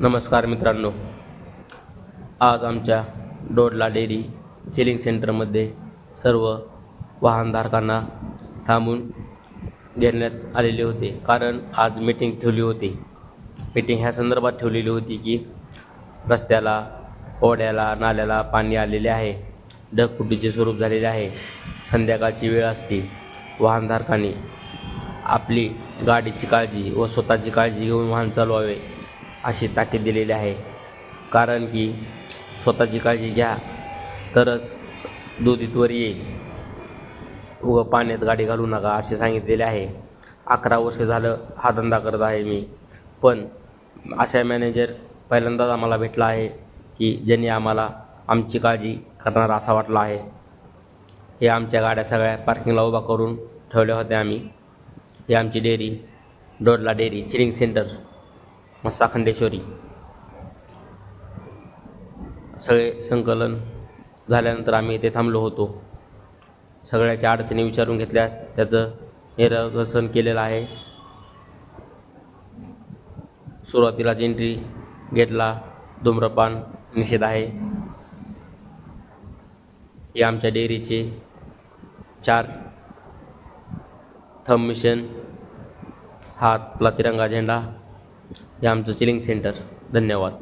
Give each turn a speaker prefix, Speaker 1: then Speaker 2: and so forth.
Speaker 1: नमस्कार मित्रांनो, आज आमच्या डोडला डेअरी चिलिंग सेंटरमध्ये सर्व वाहनधारकांना थांबून घेण्यात आलेले होते. कारण आज मीटिंग ठेवली होती. मीटिंग ह्या संदर्भात ठेवलेली होती की रस्त्याला, ओढ्याला, नाल्याला पाणी आलेले आहे, ढगफुटीचे स्वरूप झालेले आहे, संध्याकाळची वेळ असते. वाहनधारकांनी आपली गाडीची काळजी व स्वतःची काळजी घेऊन वाहन चालवावे अशी ताकीद दिलेली आहे. कारण की स्वतःची काळजी घ्या तरच दूध इथवर येईल, व पाण्यात गाडी घालू नका असे सांगितलेले आहे. 11 वर्ष झालं हा धंदा करत आहे मी, पण असा मॅनेजर पहिल्यांदाच आम्हाला भेटला आहे की ज्यांनी आम्हाला आमची काळजी करणारा असा वाटला आहे. हे आमच्या गाड्या सगळ्या पार्किंगला उभा करून ठेवल्या होत्या आम्ही. ही आमची dairy Dodla dairy chilling centre मस्सा खंडेश्वरी. सगळे संकलन झाल्यानंतर आम्ही इथे थांबलो होतो. सगळ्याच्या अडचणी विचारून घेतल्या, त्याचं निराकरण केलेलं आहे. सुरुवातीलाच एंट्री गेटला धूम्रपान निषेध आहे. हे आमच्या डेअरीचे 4 थंब मिशन, हातला तिरंगा झेंडा. हे आमचं चिलिंग सेंटर. धन्यवाद.